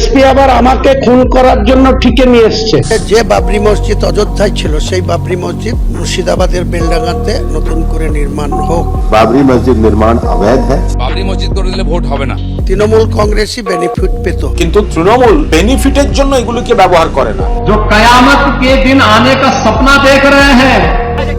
SP আবার আমাকে খুন করার জন্য ঠিকে নিয়ে এসছে। যে বাবরি মসজিদ অযোধ্যায় ছিল সেই বাবরি মসজিদ মুর্শিদাবাদের বেলডাঙ্গাতে নতুন করে নির্মাণ হোক। बाबरी मस्जिद निर्माण अवैध है। বাবরি মসজিদ করে দিলে ভোট হবে না। তৃণমূল কংগ্রেসই বেনিফিট পেত, কিন্তু তৃণমূল বেনিফিটের জন্য এগুলোকে ব্যবহার করে না। जो कयामत के दिन आने का सपना देख रहे हैं,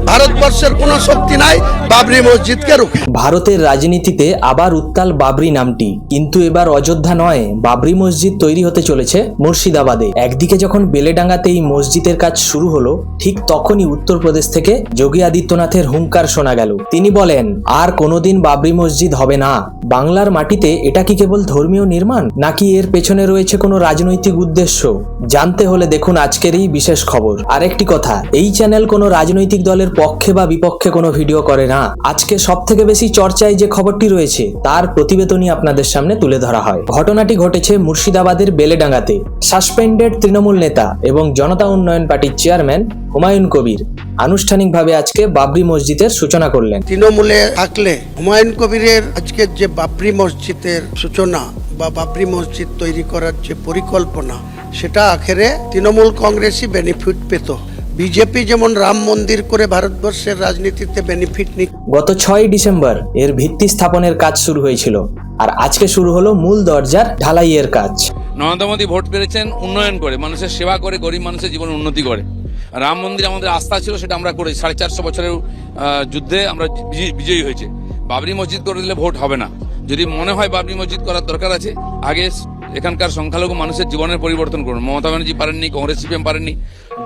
ভারতবর্ষের কোনো শক্তি নাই বাবরি মসজিদকে রুখে। ভারতের রাজনীতিতে আবার উত্তাল বাবরি নামটি, কিন্তু এবার অযোধ্যা নয়, বাবরি মসজিদ তৈরি হতে চলেছে মুর্শিদাবাদে। একদিকে যখন বেলেডাঙ্গাতে এই মসজিদের কাজ শুরু হলো, ঠিক তখনই উত্তরপ্রদেশ থেকে যোগী আদিত্যনাথের হুঙ্কার শোনা গেল। তিনি বলেন, আর কোনোদিন বাবরি মসজিদ হবে না। বাংলার মাটিতে এটা কি কেবল ধর্মীয় নির্মাণ, নাকি এর পেছনে রয়েছে কোনো রাজনৈতিক উদ্দেশ্য? জানতে হলে দেখুন আজকের এই বিশেষ খবর। আরেকটি কথা, এই চ্যানেল কোনো রাজনৈতিক দলের পক্ষে বা বিপক্ষে কোনো ভিডিও করে না। আজকে সব থেকে বেশি চর্চায় যে খবরটি রয়েছে তার প্রতিবেদনই আপনাদের সামনে তুলে ধরা হয়। ঘটনাটি ঘটেছে মুর্শিদাবাদের বেলেডাঙ্গাতে। সাসপেন্ডেড তৃণমূল নেতা এবং জনতা উন্নয়ন পার্টির চেয়ারম্যান হুমায়ুন কবির আনুষ্ঠানিকভাবে আজকে বাবরি মসজিদের সূচনা করলেন। তৃণমূলে থাকলে হুমায়ুন কবিরের আজকের যে বাবরি মসজিদের সূচনা বা বাবরি মসজিদ তৈরি করার যে পরিকল্পনা, সেটা আখেরে তৃণমূল কংগ্রেসই বেনিফিট পেত। বিজেপি যেমন রাম মন্দির করে ভারতবর্ষের রাজনীতিতে বেনিফিট নি। গত 6 ডিসেম্বর এর ভিত্তি স্থাপনের কাজ শুরু হয়েছিল, আর আজকে শুরু হলো মূল দরজার ঢালাইয়ের কাজ। নরেন্দ্র মোদী ভোট পেয়েছেন উন্নয়ন করে, মানুষের সেবা করে, গরিব মানুষের জীবন উন্নতি করে। রাম মন্দির আমাদের আস্থা ছিল, সেটা আমরা করেছি। 450 বছরের যুদ্ধে আমরা বিজয়ী হয়েছে। বাবরি মসজিদ করে দিলে ভোট হবে না। যদি মনে হয় বাবরি মসজিদ করার দরকার আছে, আগে এখানকার সংখ্যালঘু মানুষের জীবনের পরিবর্তন করুন। মমতা ব্যানার্জি পারেননি, কংগ্রেস সিপিএম পারেননি।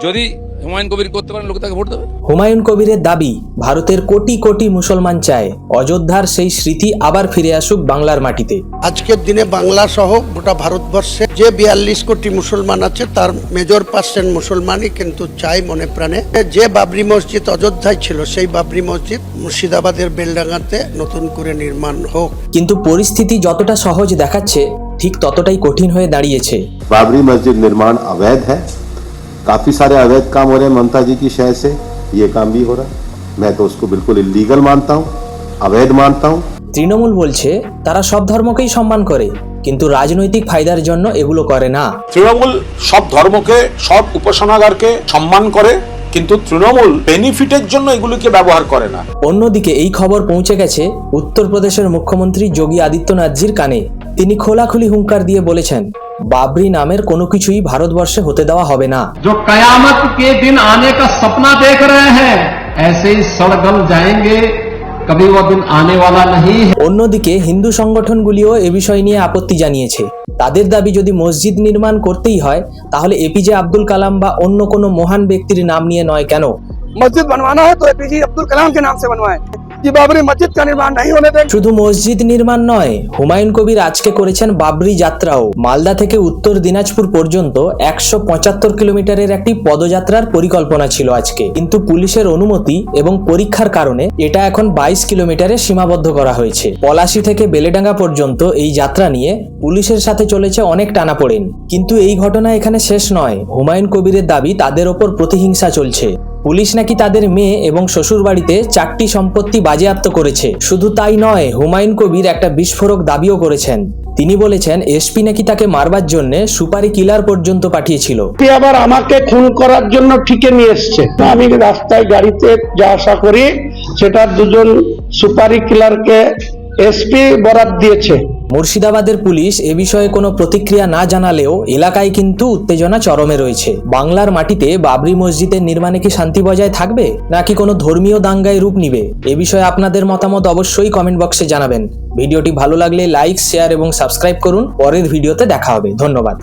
যদি হুমায়ুন কবির করতে পারেন, লোক তাকে ভোট দেবে। হুমায়ুন কবিরের দাবি, ভারতের কোটি কোটি মুসলমান চায় অযোধ্যার সেই স্মৃতি আবার ফিরে আসুক বাংলার মাটিতে। আজকের দিনে বাংলা সহ গোটা ভারতবর্ষে যে 42 কোটি মুসলমান আছে, তার মেজর পার্সেন্ট মুসলমানই কিন্তু চায় মনে প্রাণে যে বাবরি মসজিদ অযোধ্যায় ছিল সেই বাবরি মসজিদ মুর্শিদাবাদের বেলডাঙ্গাতে নতুন করে নির্মাণ হোক। কিন্তু পরিস্থিতি যতটা সহজ দেখাচ্ছে, ঠিক ততটাই কঠিন হয়ে দাঁড়িয়েছে। बाबरी मस्जिद निर्माण अवैध है। काफी सारे अवैध काम हो रहे हैं ममता जी की शहर से, ये काम भी हो रहा है। मैं तो उसको बिल्कुल इलीगल मानता हूँ, अवैध मानता हूँ। তৃণমূল বলছে তারা সব ধর্মকেই সম্মান করে, কিন্তু রাজনৈতিক ফায়দার জন্য এগুলো করে না। তৃণমূল সব ধর্মকে, সব উপাসনাগারকে সম্মান করে, কিন্তু তৃণমূল বেনিফিটের জন্য এগুলোকে ব্যবহার করে না। অন্যদিকে এই খবর পৌঁছে গেছে উত্তরপ্রদেশের মুখ্যমন্ত্রী যোগী আদিত্যনাথজির কানে। তিনি খোলাখুলি হুঙ্কার দিয়ে বলেছেন, বাবরি নামের কোনো কিছুই ভারতবর্ষে হতে দেওয়া হবে না। जो कयामत के दिन आने का सपना देख रहे हैं, ऐसे ही सड़ गल जाएंगे, कभी वो दिन आने वाला नहीं है। অন্যদিকে হিন্দু সংগঠনগুলিও এ বিষয় নিয়ে আপত্তি জানিয়েছে। তাদের দাবি, যদি মসজিদ নির্মাণ করতেই হয় তাহলে এপিজে আব্দুল কালাম বা অন্য কোনো মহান ব্যক্তির নাম নিয়ে নয় কেন? मस्जिद बनवाना है तो एपीजे अब्दुल कलाम के नाम से बनवाएं। कि बाबरी मस्जिद का निर्माण नहीं होने दें। শুধু মসজিদ নির্মাণ নয়, হুমায়ুন কবির আজকে করেছেন বাবরি যাত্রাও। মালদা থেকে উত্তর দিনাজপুর পর্যন্ত 175 কিলোমিটারের একটি পদযাত্রার পরিকল্পনা ছিল আজকে, কিন্তু পুলিশের অনুমতি এবং পরীক্ষার কারণে এটা এখন 22 কিলোমিটারে সীমাবদ্ধ করা হয়েছে। পলাশী থেকে বেলেডাঙ্গা পর্যন্ত এই যাত্রা নিয়ে পুলিশের সাথে চলেছে অনেক টানাপোড়েন। কিন্তু এই ঘটনা এখানে শেষ নয়। হুমায়ুন কবিরের দাবি, তাদের ওপর প্রতিহিংসা চলছে। পুলিশ নাকি তাদের মেয়ে এবং শ্বশুর বাড়িতে 4টি সম্পত্তি বাজেয়াপ্ত করেছে। শুধু তাই নয়, হুমায়ুন কবির একটা বিস্ফোরক দাবিও করেছেন। তিনি বলেছেন, এসপি নাকি তাকে মারবার জন্য সুপারি কিলার পর্যন্ত পাঠিয়েছিল। এসপি আবার আমাকে খুন করার জন্য ঠিকে নিয়ে এসছে। আমি রাস্তায় গাড়িতে যা আশা করি, সেটা 2জন সুপারি কিলারকে এসপি বরাত দিয়েছে। মুর্শিদাবাদের পুলিশ এ বিষয়ে কোনো প্রতিক্রিয়া না জানালেও এলাকায় কিন্তু উত্তেজনা চরমে রয়েছে। বাংলার মাটিতে বাবরি মসজিদের নির্মাণে কি শান্তি বজায় থাকবে, নাকি কোনো ধর্মীয় দাঙ্গায় রূপ নিবে? এ বিষয়ে আপনাদের মতামত অবশ্যই কমেন্ট বক্সে জানাবেন। ভিডিওটি ভালো লাগলে লাইক, শেয়ার এবং সাবস্ক্রাইব করুন। পরের ভিডিওতে দেখা হবে। ধন্যবাদ।